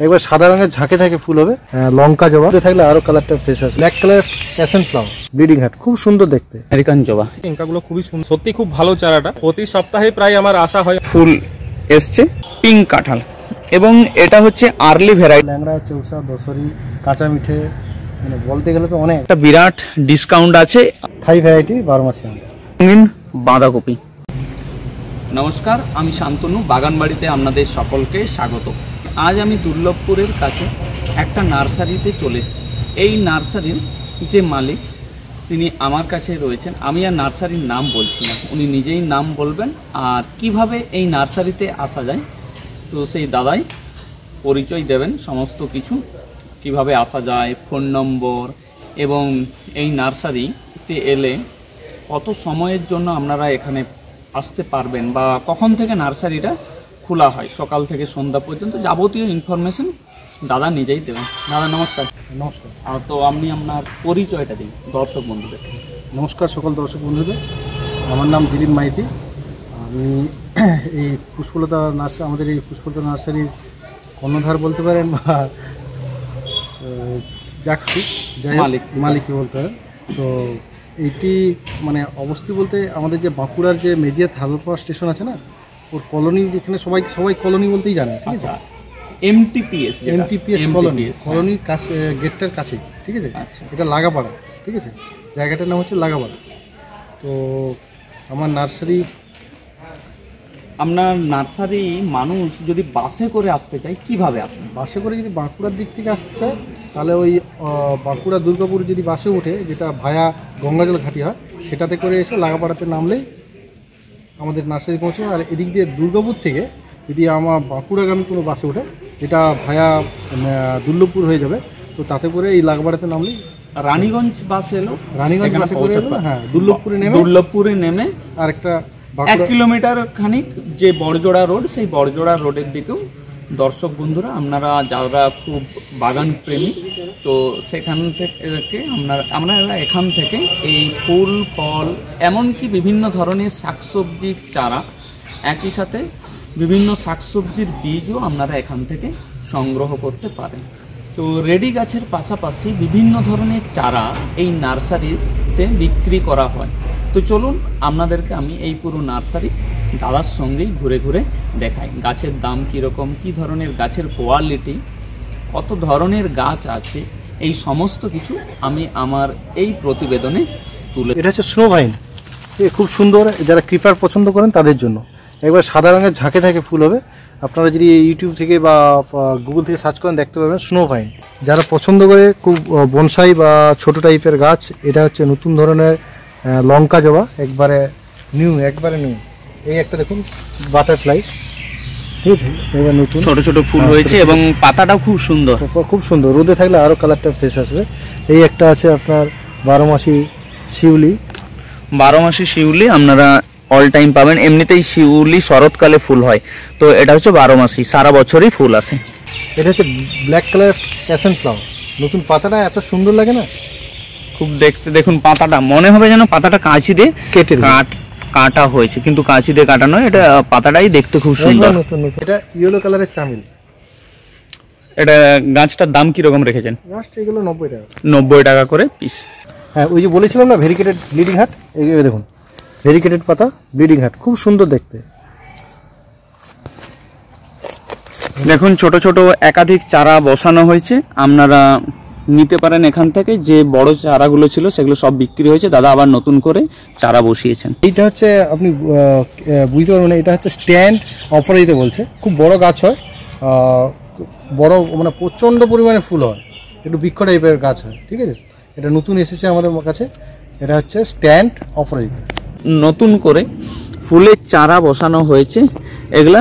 একবার সাদা রঙের ঝাঁকে ঝাঁকে ফুল হবে, লঙ্কা জবা থাকলে আরো কালারটা ফ্রেশ আছে। Black colour passion flower, bleeding heart, খুব সুন্দর দেখতে। আমেরিকান জবা, ইনকাগুলো খুবই সুন্দর, সত্যি খুব ভালো চারাটা। প্রতি সপ্তাহে প্রায় আমার আসা হয়। ফুল এসছে পিঙ্ক কাঁঠাল, এবং এটা হচ্ছে আর্লি ভ্যারাইটি। ল্যাংড়া, চৌসা, দশরি, কাঁচা মিঠে, মানে বলতে গেলে তো অনেক। একটা বিরাট ডিসকাউন্ট আছে। থাই ভ্যারাইটি 12 মাসে রঙিন বাঁধাকপি। নমস্কার, আমি শান্তনু, বাগানবাড়িতে আপনাদের সকলকে স্বাগত। আজ আমি দুর্লভপুরের কাছে একটা নার্সারিতে চলে এসেছি। এই নার্সারির যে মালিক তিনি আমার কাছে রয়েছেন। আমি আর নার্সারির নাম বলছি না, উনি নিজেই নাম বলবেন আর কিভাবে এই নার্সারিতে আসা যায় তো সেই দাদাই পরিচয় দেবেন সমস্ত কিছু, কিভাবে আসা যায়, ফোন নম্বর, এবং এই নার্সারিতে এলে কত সময়ের জন্য আপনারা এখানে আসতে পারবেন বা কখন থেকে নার্সারিটা খোলা হয়, সকাল থেকে সন্ধ্যা পর্যন্ত যাবতীয় ইনফরমেশন দাদা নিজেই দেবেন। দাদা নমস্কার। নমস্কার। তো আপনি আপনার পরিচয়টা দিন দর্শক বন্ধুদের। নমস্কার সকল দর্শক বন্ধুদের, আমার নাম দিলীপ মাইতি। আমি এই পুষ্পলতা নার্সারি, আমাদের এই পুষ্পলতা নার্সারির কর্ণধার বলতে পারেন বা যাচ্ছি মালিককে বলতে হয়। তো এইটি মানে অবস্থি বলতে আমাদের যে বাঁকুড়ার যে মেজিয়া থালপাড়া স্টেশন আছে না, ওর কলোনি, যেখানে সবাই কলোনি বলতেই জানে। আচ্ছা, এমটিপিএস কলোনির কাছে, গেটটার কাছেই, ঠিক আছে। আচ্ছা, এটা লাগাপাড়া, ঠিক আছে, জায়গাটার নাম হচ্ছে লাগাপাড়া। তো আমার নার্সারি, আপনার নার্সারি মানুষ যদি বাসে করে আসতে চায় কিভাবে আসবে? বাসে করে যদি বাঁকুড়ার দিক থেকে আসতে চায় তাহলে ওই বাঁকুড়া দুর্গাপুর যদি বাসে উঠে, যেটা ভায়া গঙ্গাজল ঘাটি হয়, সেটাতে করে এসে লাগাপাড়াতে নামলেই আমাদের নার্সারি পৌঁছাবে। আর এদিক দিয়ে দুর্গাপুর থেকে যদি আমার বাঁকুড়াগামী কোনো বাসে উঠে, যেটা ভায়া দুর্লভপুর হয়ে যাবে, তো তাতে করে এই লাগাপাড়াতে নামলেই রানীগঞ্জ বাস এলো, রানীগঞ্জ বাসে করে এলো, হ্যাঁ, দুর্লভপুরে নেমে আর একটা 1 কিলোমিটার খানিক যে বড়জোড়া রোড, সেই বড়জোড়া রোডের দিকেও দর্শক বন্ধুরা আপনারা যারা খুব বাগান প্রেমী, তো সেখান থেকে আমরা এখান থেকে এই ফুল ফল এমনকি বিভিন্ন ধরনের শাকসবজির চারা, একই সাথে বিভিন্ন শাকসবজির বীজও আপনারা এখান থেকে সংগ্রহ করতে পারেন। তো রেডি গাছের পাশাপাশি বিভিন্ন ধরনের চারা এই নার্সারিতে বিক্রি করা হয়। তো চলুন আপনাদেরকে আমি এই পুরো নার্সারি দাদার সঙ্গেই ঘুরে ঘুরে দেখাই। গাছের দাম কীরকম, কী ধরনের গাছের কোয়ালিটি, কত ধরনের গাছ আছে, এই সমস্ত কিছু আমি আমার এই প্রতিবেদনে তুলে। এটা হচ্ছে স্নো ভাইন, খুব সুন্দর, যারা ক্রিপার পছন্দ করেন তাদের জন্য। একবার সাদা রঙের ঝাঁকে ঝাঁকে ফুল হবে, আপনারা যদি ইউটিউব থেকে বা গুগল থেকে সার্চ করেন দেখতে পাবেন স্নো ভাইন। যারা পছন্দ করে খুব বনসাই বা ছোট টাইপের গাছ, এটা হচ্ছে নতুন ধরনের লঙ্কা জবা, একবারে নিউ। এই একটা দেখুন বাটারফ্লাই, ঠিক আছে, এবার নতুন ছোট ছোট ফুল হয়েছে এবং পাতাটাও খুব সুন্দর, রোদে থাকলে আরও কালারটা ফ্রেশ আসবে। এই একটা আছে আপনার 12 মাসি শিউলি। 12 মাসি শিউলি আপনারা অল টাইম পাবেন। এমনিতেই শিউলি শরৎকালে ফুল হয়, তো এটা হচ্ছে 12 মাসি, সারা বছরই ফুল আসে। এটা হচ্ছে ব্ল্যাক কালার প্যাশন ফ্লাওয়ার, নতুন পাতাটা এত সুন্দর লাগে না, খুব দেখতে। দেখুন পাতাটা, মনে হবে যেন পাতাটা কাঁচি দিয়ে কাটা হয়েছে, কিন্তু কাঁচি দিয়ে কাটা নয়, এটা পাতাটাই দেখতে খুব সুন্দর। এটা ইয়েলো কালারের চামেলি। এটা গাছটার দাম কিরকম রেখেছেন? গাছটা এগুলো 90 টাকা। 90 টাকা করে পিস। হ্যাঁ, ওই যে বলেছিলাম না ভেরিকেটেড ব্লিডিং হার্ট, এই দেখুন ভেরিকেটেড পাতা, ব্লিডিং হার্ট, খুব সুন্দর দেখতে। দেখুন ছোট ছোট একাধিক চারা বসানো হয়েছে, আপনারা নিতে পারেন এখান থেকে। যে বড় চারাগুলো ছিল সেগুলো সব বিক্রি হয়েছে, দাদা আবার নতুন করে চারা বসিয়েছেন। এইটা হচ্ছে আপনি বুঝতে পারবেন, এটা হচ্ছে স্ট্যান্ড অপরাজিত বলছে, খুব বড় গাছ হয়, বড় মানে প্রচণ্ড পরিমাণে ফুল হয়, একটু বৃক্ষ টাইপের গাছ হয়, ঠিক আছে। এটা নতুন এসেছে আমাদের কাছে, এটা হচ্ছে স্ট্যান্ড অপরাজিত। নতুন করে ফুলের চারা বসানো হয়েছে। এগুলা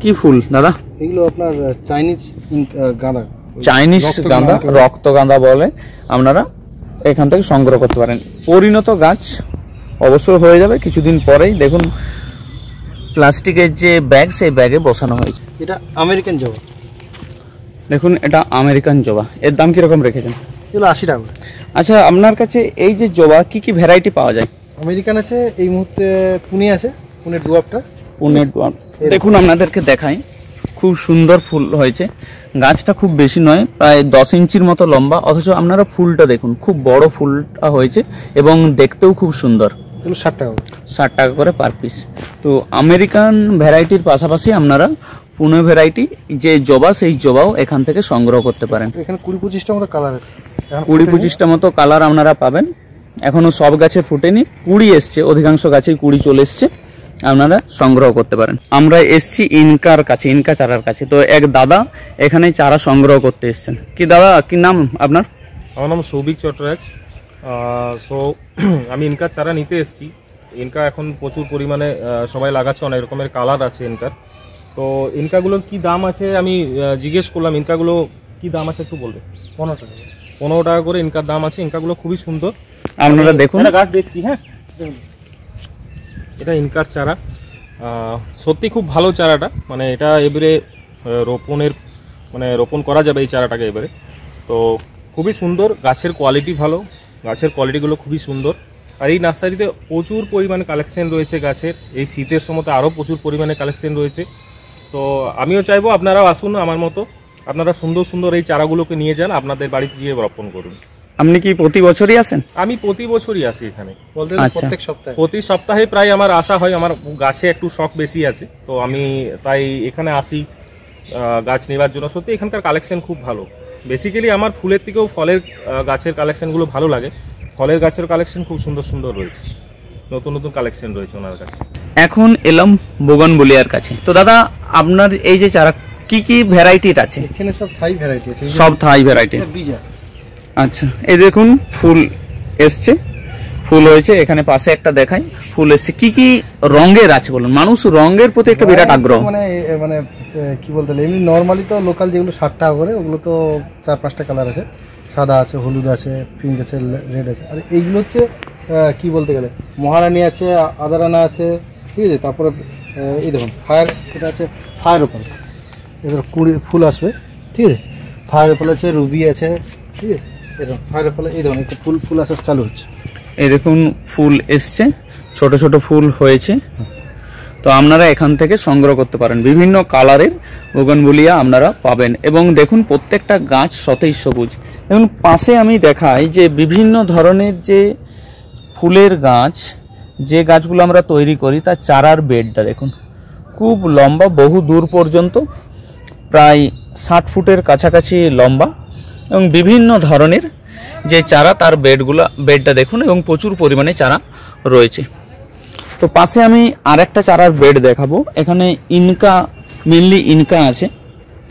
কি ফুল দাদা? এগুলো আপনার চাইনিজ গাঁদা, রক্ত গাঁদা বলে। আপনারা এখান থেকে সংগ্রহ করতে পারেন। পরিণত গাছ অবশ্যই হয়ে যাবে কিছুদিন পরেই। দেখুন প্লাস্টিকের যে ব্যাগ, সেই ব্যাগে বসানো হয়েছে। এটা আমেরিকান জবা। দেখুন এটা আমেরিকান জবা, এর দাম কিরকম রেখেছেন? এগুলো 80 টাকা। আচ্ছা, আপনার কাছে এই যে জবা কি ভ্যারাইটি পাওয়া যায়? আমেরিকান আছে, এই মুহূর্তে পুনে আছে, পুনের ডুয়াপটা। পুনের ডুয়াপ দেখুন আপনাদেরকে দেখাই, খুব সুন্দর ফুল হয়েছে। গাছটা খুব বেশি নয়, প্রায় 10 ইঞ্চির মতো লম্বা, অথচ আপনারা ফুলটা দেখুন, খুব বড় ফুলটা হয়েছে এবং দেখতেও খুব সুন্দর। 60 টাকা 60 টাকা করে পার পিস। তো আমেরিকান ভ্যারাইটির পাশাপাশি আপনারা পুনে ভ্যারাইটি যে জবা, সেই জবাও এখান থেকে সংগ্রহ করতে পারেন। এখানে 20-25টা মতো কালার আছে, 20-25টা মতো কালার আপনারা পাবেন। এখনো সব গাছে ফুটেনি, কুড়ি এসছে, অধিকাংশ গাছেই কুড়ি চলে এসছে, আপনারা সংগ্রহ করতে পারেন। আমরা এসছি ইনকার কাছে, ইনকা চারার কাছে। তো এক দাদা এখানে চারা সংগ্রহ করতে এসছেন। কি দাদা, কি নাম আপনার? আমার নাম সৌভিক চট্টরাজ। সো আমি ইনকার চারা নিতে এসেছি। ইনকা এখন প্রচুর পরিমাণে সবাই লাগাচ্ছে, অনেক রকমের কালার আছে ইনকার। তো ইনকাগুলোর কি দাম আছে আমি জিজ্ঞেস করলাম, ইনকাগুলো কি দাম আছে একটু বলবে? 15 টাকা করে ইনকার দাম আছে। ইনকাগুলো খুবই সুন্দর, আপনারা দেখুন। গাছ দেখছি, হ্যাঁ এটা ইনকার চারা, সত্যি খুব ভালো চারাটা। মানে এটা এবারে রোপণ করা যাবে এই চারাটাকে এবারে। তো খুবই সুন্দর, গাছের কোয়ালিটি ভালো, গাছের কোয়ালিটিগুলো খুবই সুন্দর। আর এই নার্সারিতে প্রচুর পরিমাণে কালেকশন রয়েছে গাছের। এই শীতের সময়তে আরও প্রচুর পরিমাণে কালেকশন রয়েছে। তো আমিও চাইবো আপনারাও আসুন আমার মতো, আপনারা সুন্দর সুন্দর এই চারাগুলোকে নিয়ে যান, আপনাদের বাড়িতে গিয়ে রোপণ করুন। আপনি কি প্রতি বছরই আসেন? আমি প্রতি বছরই আসি এখানে, প্রত্যেক সপ্তাহে। প্রতি সপ্তাহে প্রায় আমার আসা হয়। আমার গাছে একটু শখ বেশি আছে, তো আমি তাই এখানে আসি গাছ নেবার জন্য। সত্যি এখানকার কালেকশন খুব ভালো। বেসিক্যালি আমার ফুলের থেকেও ফলের গাছের কালেকশনগুলো ভালো লাগে। ফলের গাছের কালেকশন খুব সুন্দর সুন্দর রয়েছে, নতুন নতুন কালেকশন রয়েছে ওনার কাছে। এখন এলাম বোগানভিলিয়ার কাছে। তো দাদা, আপনার এই যে চারা কি কি ভ্যারাইটির আছে? এখানে সব থাই ভ্যারাইটি আছে, সব থাই ভ্যারাইটি। বীজা। আচ্ছা, এই দেখুন ফুল এসছে, ফুল হয়েছে। এখানে পাশে একটা দেখাই, ফুল এসছে। কি কি রঙের আছে বলুন? মানুষ রঙের প্রতি একটা বিরাট আগ্রহ। মানে কি বলতে গেলে এমনি নর্মালি তো লোকাল যেগুলো 60 টাকা করে, ওগুলো তো 4-5টা কালার আছে, সাদা আছে, হলুদ আছে, পিঙ্ক আছে, রেড আছে। আর এইগুলো হচ্ছে কি বলতে গেলে মহারানী আছে, আদারানা আছে, ঠিক আছে। তারপরে এই দেখুন ফায়ার, এটা আছে ফায়ার ওপাল, এবার 20 ফুল আসবে, ঠিক আছে। ফায়ার ওপাল আছে, রুবি আছে, ঠিক আছে। এরকম ফায়ার ওপাল, এই দেখুন একটা ফুল আসা চালু হচ্ছে। এই দেখুন ফুল এসছে, ছোট ছোট ফুল হয়েছে। তো আপনারা এখান থেকে সংগ্রহ করতে পারেন, বিভিন্ন কালারের বোগানভিলিয়া আপনারা পাবেন। এবং দেখুন প্রত্যেকটা গাছ সতেজ সবুজ। এবং পাশে আমি দেখাই যে বিভিন্ন ধরনের যে ফুলের গাছ, যে গাছগুলো আমরা তৈরি করি, তার চারার বেডটা দেখুন, খুব লম্বা, বহু দূর পর্যন্ত, প্রায় 60 ফুটের কাছাকাছি লম্বা। এবং বিভিন্ন ধরনের যে চারা, তার বেডটা দেখুন, এবং প্রচুর পরিমাণে চারা রয়েছে। তো পাশে আমি আরেকটা চারার বেড দেখাবো। এখানে ইনকা, মেনলি ইনকা আছে,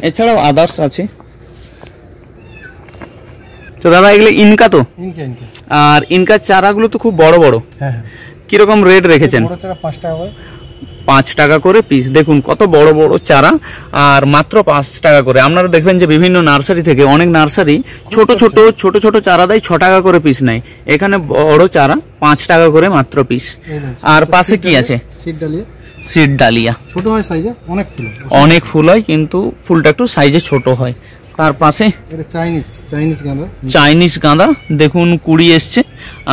এছাড়াও আদার্স আছে। তো দাদা, এগুলো ইনকা তো? ইনকা। আর ইনকার চারাগুলো তো খুব বড় বড়, হ্যাঁ। কিরকম রেট রেখেছেন? বড় চারা 5 টাকা করে। 5 টাকা করে পিস। দেখুন কত বড় বড় চারা, আর মাত্র 5 টাকা করে। আপনারা দেখবেন যে বিভিন্ন নার্সারি থেকে, অনেক নার্সারি ছোট ছোট চারা দেয়, 6 টাকা করে পিস নেয়। এখানে বড় চারা 5 টাকা করে মাত্র পিস। আর পাশে কি আছে? Seed dahlia. ছোট হয় সাইজে, অনেক ফুল হয়, কিন্তু ফুলটা একটু সাইজে ছোট হয়। তার পাশে চাইনিজ গাঁদা, দেখুন কুড়ি এসছে।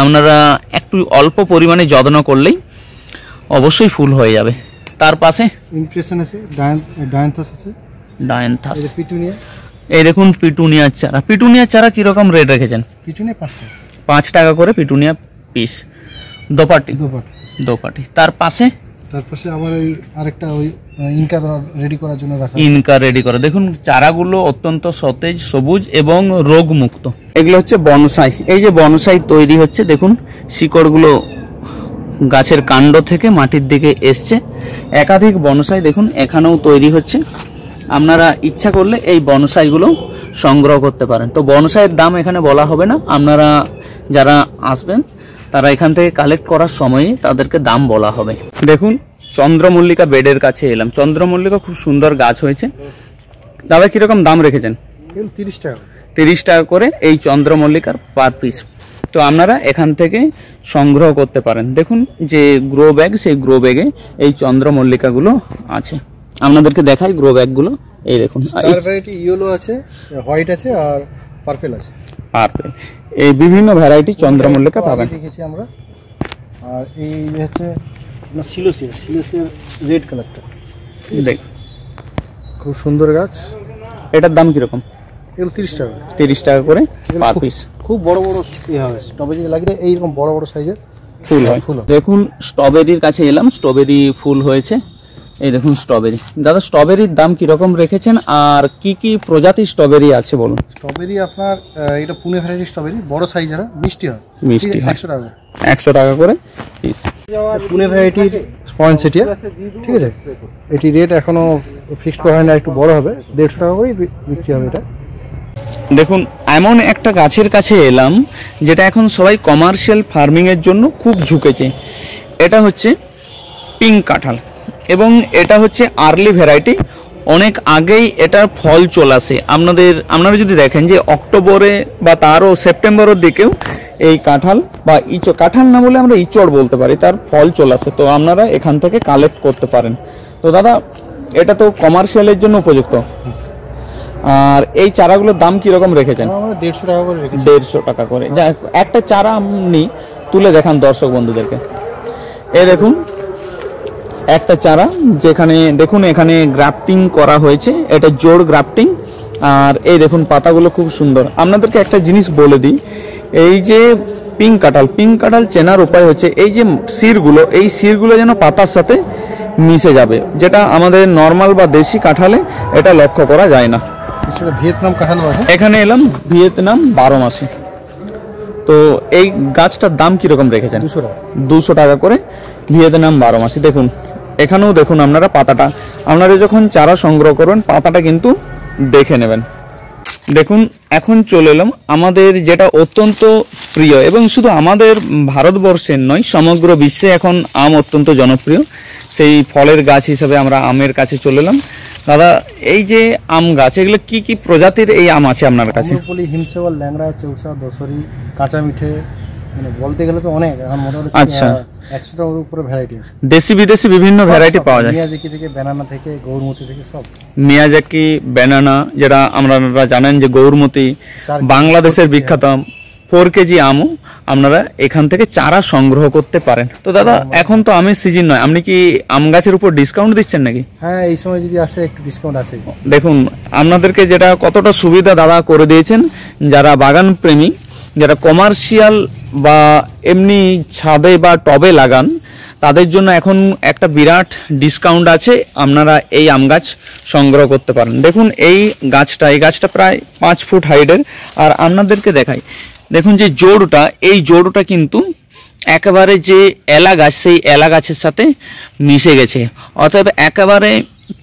আপনারা একটু অল্প পরিমাণে যত্ন করলেই অবশ্যই ফুল হয়ে যাবে। তার পাশে ইমপ্রেশন আছে, ডায়ান্থাস আছে, ডায়ান্থাস। পিটুনিয়া। এই দেখুন পিটুনিয়ার চারা। পিটুনিয়ার চারা কিরকম রেট রেখেছেন? পিটুনিয়া 5 টাকা। 5 টাকা করে পিটুনিয়া পিস। দোপাটি। তার পাশে আবার ওই আরেকটা ওই ইনকা রেডি করার জন্য রাখা। ইনকা রেডি করা। দেখুন চারাগুলো অত্যন্ত সতেজ, সবুজ এবং রোগমুক্ত। এগুলো হচ্ছে বনসাই। এই যে বনসাই তৈরি হচ্ছে, দেখুন শিকড়গুলো গাছের কাণ্ড থেকে মাটির দিকে এসছে। একাধিক বনসাই দেখুন এখানেও তৈরি হচ্ছে। আপনারা ইচ্ছা করলে এই বনসাইগুলো সংগ্রহ করতে পারেন। তো বনসাইয়ের দাম এখানে বলা হবে না, আপনারা যারা আসবেন তারা এখান থেকে কালেক্ট করার সময় তাদেরকে দাম বলা হবে। দেখুন চন্দ্রমল্লিকা বেডের কাছে এলাম। চন্দ্রমল্লিকা খুব সুন্দর গাছ হয়েছে। দাদা কিরকম দাম রেখেছেন? 30 টাকা। 30 টাকা করে এই চন্দ্রমল্লিকার পার পিস। তো আপনারা এখান থেকে সংগ্রহ করতে পারেন। দেখুন যে গ্রো ব্যাগ, সেই গ্রো ব্যাগে এই চন্দ্রমল্লিকাগুলো আছে। আপনাদেরকে দেখাই গ্রো ব্যাগগুলো। এই দেখুন, ইয়েলো আছে, হোয়াইট আছে, আর পার্পল আছে। পার্পল, এই বিভিন্ন ভ্যারাইটি চন্দ্রমল্লিকা পাবেন। দেখেছি আমরা। আর এই হচ্ছে সিলোসিয়া রেড কালারটা। দেখ, খুব সুন্দর গাছ। এটার দাম কিরকম? এগুলো 30 টাকা। 30 টাকা করে পার পিস। খুব বড় বড় ইয়ে হবে, স্ট্রবেরি লাগিয়ে এইরকম বড় বড় সাইজের ফুল হয়। দেখুন স্ট্রবেরির কাছে এলাম, স্ট্রবেরি ফুল হয়েছে। এই দেখুন স্ট্রবেরি। দাদা স্ট্রবেরির দাম কিরকম রেখেছেন আর কি কি প্রজাতির স্ট্রবেরি আছে বলুন? স্ট্রবেরি আপনার এটা পুনে ভ্যারাইটি স্ট্রবেরি, বড় সাইজ আর মিষ্টি হয়। মিষ্টি হয় 100 টাকা। 100 টাকা করে পিস। পুনে ভ্যারাইটির পয়েন্টসেটিয়া, ঠিক আছে। এটি রেট এখনো ফিক্সড করা হয় না, একটু বড় হবে, 150 টাকা করেই বিক্রি হবে এটা। দেখুন এমন একটা গাছের কাছে এলাম যেটা এখন সবাই কমার্শিয়াল ফার্মিংয়ের জন্য খুব ঝুঁকেছে। এটা হচ্ছে পিঙ্ক কাঁঠাল এবং এটা হচ্ছে আর্লি ভ্যারাইটি। অনেক আগেই এটার ফল চলে আসে। আপনারা যদি দেখেন যে অক্টোবরে বা তারও সেপ্টেম্বরের দিকেও এই কাঁঠাল বা কাঁঠাল না বলে আমরা ইচড় বলতে পারি, তার ফল চলে আসে। তো আপনারা এখান থেকে কালেক্ট করতে পারেন। তো দাদা এটা তো কমার্শিয়ালের জন্য উপযুক্ত। আর এই চারাগুলোর দাম কিরকম রেখেছেন? 150 টাকা করে রেখেছি। 150 টাকা করে। যা একটা চারা আপনি তুলে দেখান দর্শক বন্ধুদেরকে। এই দেখুন একটা চারা, যেখানে দেখুন এখানে গ্রাফটিং করা হয়েছে, এটা জোড় গ্রাফটিং। আর এই দেখুন পাতাগুলো খুব সুন্দর। আপনাদেরকে একটা জিনিস বলে দিই, এই যে পিঙ্ক কাঁঠাল চেনার উপায় হচ্ছে এই যে শিরগুলো, এই শিরগুলো যেন পাতার সাথে মিশে যাবে, যেটা আমাদের নর্মাল বা দেশি কাঁঠালে এটা লক্ষ্য করা যায় না। সেটা ভিয়েতনাম কাঁঠাল আছে। এখানে এলাম ভিয়েতনাম 12 মাসি। তো এই গাছটার দাম কিরকম রেখেছেন? 200 টাকা। 200 টাকা করে ভিয়েতনাম 12 মাসি। দেখুন এখানেও দেখুন আপনারা পাতাটা, আপনারা যখন চারা সংগ্রহ করবেন পাতাটা কিন্তু দেখে নেবেন। দেখুন এখন চলে এলাম আমাদের যেটা অত্যন্ত প্রিয় এবং শুধু আমাদের ভারতবর্ষের নয়, সমগ্র বিশ্বে এখন আম অত্যন্ত জনপ্রিয়। সেই ফলের গাছ হিসেবে আমরা আমের কাছে চলে এলাম। দাদা এই যে আম গাছ, এগুলো কি কি প্রজাতির এই আম আছে আপনার কাছে? আম্রপলি, হিমসেওয়াল, ল্যাংড়া, চৌসা, দশরি, কাঁচা মিঠে, মানে বলতে গেলে তো অনেক। এখন মোটামুটি আচ্ছা 100টার উপরে ভ্যারাইটি আছে। দেশি বিদেশি বিভিন্ন ভ্যারাইটি পাওয়া যায়। মিয়াজাকি থেকে, ব্যানানা থেকে, গৌরমতি থেকে সব। মিয়াজাকি, ব্যানানা, যেটা আপনারা জানেন যে গৌরমতি বাংলাদেশের বিখ্যাত 4 কেজি আমও আপনারা এখান থেকে চারা সংগ্রহ করতে পারেন। তো দাদা এখন তো আমের সিজন নয়, আপনি কি আম গাছের উপর ডিসকাউন্ট দিচ্ছেন নাকি? হ্যাঁ এই সময় যদি আসে একটু ডিসকাউন্ট আছে। দেখুন আপনাদেরকে যেটা কতটা সুবিধা দাদা করে দিয়েছেন, যারা বাগান প্রেমী, যারা কমার্শিয়াল বা এমনি ছাদে বা টবে লাগান, তাদের জন্য এখন একটা বিরাট ডিসকাউন্ট আছে। আপনারা এই আম গাছ সংগ্রহ করতে পারেন। দেখুন এই গাছটা প্রায় 5 ফুট হাইটের। আর আপনাদেরকে দেখাই, দেখুন যে জোড়টা, এই জোড়টা কিন্তু একেবারে যে এলা গাছ, সেই এলা গাছের সাথে মিশে গেছে। অতএব একেবারে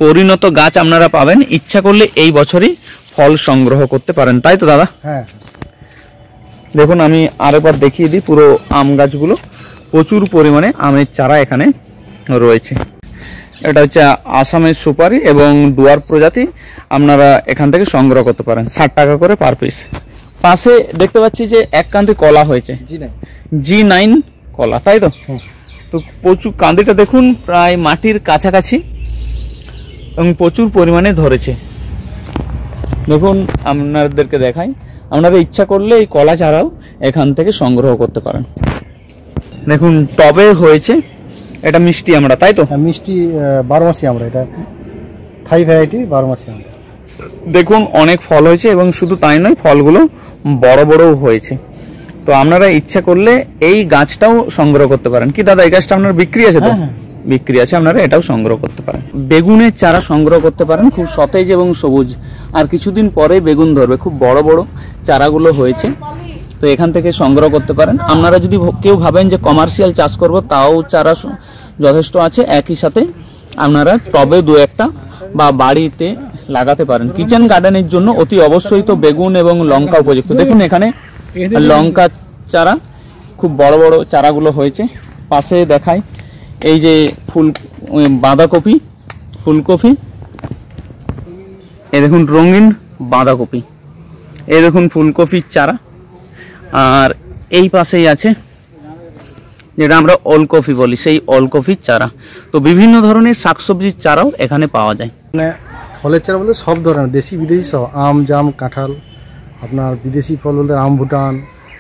পরিণত গাছ আপনারা পাবেন। ইচ্ছা করলে এই বছরই ফল সংগ্রহ করতে পারেন, তাই তো দাদা? হ্যাঁ দেখুন আমি আরেকবার দেখিয়ে দিই পুরো আম গাছগুলো। প্রচুর পরিমাণে আমের চারা এখানে রয়েছে। এটা হচ্ছে আসামের সুপারি এবং ডুয়ার প্রজাতি, আপনারা এখান থেকে সংগ্রহ করতে পারেন। 60 টাকা করে পার পিস। পাশে দেখতে পাচ্ছি যে এক কান্দি কলা হয়েছে, G9 কলা, তাই তো? তো প্রচুর কান্দিটা দেখুন প্রায় মাটির কাছাকাছি এবং প্রচুর পরিমাণে ধরেছে। দেখুন আপনাদেরকে দেখাই, আপনারা ইচ্ছা করলে এই কলা চারাও এখান থেকে সংগ্রহ করতে পারেন। দেখুন টবে হয়েছে, এটা মিষ্টি আমরা, তাই তো? মিষ্টি 12 মাসি আমরা, এটা থাই ভ্যারাইটি 12 মাসি আমরা। দেখুন অনেক ফল হয়েছে এবং শুধু তাই নয়, ফলগুলো বড় বড়ও হয়েছে। তো আপনারা ইচ্ছা করলে এই গাছটাও সংগ্রহ করতে পারেন। কি দাদা এই গাছটা আপনার বিক্রি আছে তো? বিক্রি আছে, আপনারা এটাও সংগ্রহ করতে পারেন। বেগুনের চারা সংগ্রহ করতে পারেন, খুব সতেজ এবং সবুজ। আর কিছুদিন পরে বেগুন ধরবে, খুব বড় বড় চারাগুলো হয়েছে। তো এখান থেকে সংগ্রহ করতে পারেন। আপনারা যদি কেউ ভাবেন যে কমার্শিয়াল চাষ করব, তাও চারা যথেষ্ট আছে। একই সাথে আপনারা টবে 2-1টা বা বাড়িতে লাগাতে পারেন। কিচেন গার্ডেনের জন্য অতি অবশ্যই তো বেগুন এবং লঙ্কা উপযুক্ত। দেখুন এখানে লঙ্কা চারা, খুব বড় বড় চারাগুলো হয়েছে। পাশে দেখাই এই যে বাঁধাকপি, ফুলকপি, এই দেখুন রঙিন বাঁধাকপি, এই দেখুন ফুলকপির চারা। আর এই পাশেই আছে যেটা আমরা ওলকপি বলি, সেই ওলকপির চারা। তো বিভিন্ন ধরনের শাকসবজির চারাও এখানে পাওয়া যায়। মানে ফলের চারা বলতে সব ধরনের, দেশি বিদেশি সব, আম, জাম, কাঁঠাল। আপনার বিদেশি ফল বলতে রামভুটান,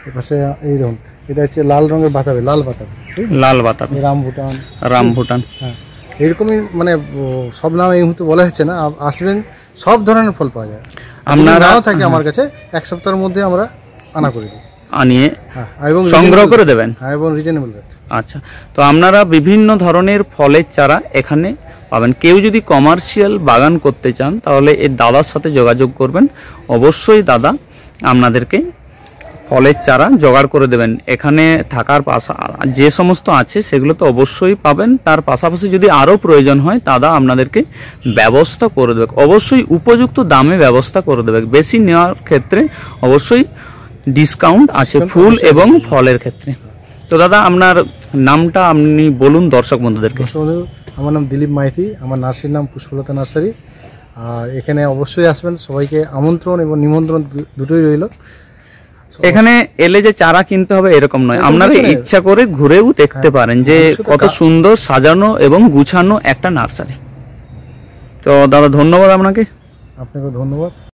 এপাশে এই দেখুন এটা হচ্ছে লাল রঙের বাতাবি, লাল বাতাবি, লাল বাতাবি, রামভুটান। রামভুটান। হ্যাঁ এরকমই মানে সব নাম এই মুহূর্তে বলা হচ্ছে না, আসবেন সব ধরনের ফল পাওয়া যায়। আপনারা নাও থাকে আমার কাছে 1 সপ্তাহের মধ্যে আমরা আনা করে দিই, আনিয়ে হ্যাঁ, এবং সংগ্রহ করে দেবেন। হ্যাঁ, এবং রিজনেবল রেট। আচ্ছা, তো আপনারা বিভিন্ন ধরনের ফলের চারা এখানে পাবেন। কেউ যদি কমার্শিয়াল বাগান করতে চান তাহলে এই দাদার সাথে যোগাযোগ করবেন, অবশ্যই দাদা আপনাদেরকে ফলের চারা জোগাড় করে দেবেন। এখানে থাকার যে সমস্ত আছে সেগুলো তো অবশ্যই পাবেন, তার পাশাপাশি যদি আরও প্রয়োজন হয় দাদা আপনাদেরকে ব্যবস্থা করে দেবে, অবশ্যই উপযুক্ত দামে ব্যবস্থা করে দেবে। বেশি নেওয়ার ক্ষেত্রে অবশ্যই ডিসকাউন্ট আছে ফুল এবং ফলের ক্ষেত্রে। তো দাদা আপনার নামটা আপনি বলুন দর্শক বন্ধুদেরকে। আমার নাম দিলীপ মাইতি, আমার নার্সারির নাম পুষ্পলতা নার্সারি। আর এখানে অবশ্যই আসবেন, সবাইকে আমন্ত্রণ এবং নিমন্ত্রণ দুটোই রইল। এখানে এলে যে চারা কিনতে হবে এরকম নয়, আপনারা ইচ্ছা করে ঘুরেও দেখতে পারেন যে কত সুন্দর সাজানো এবং গুছানো একটা নার্সারি। তো দাদা ধন্যবাদ আপনাকে। আপনাকে ধন্যবাদ।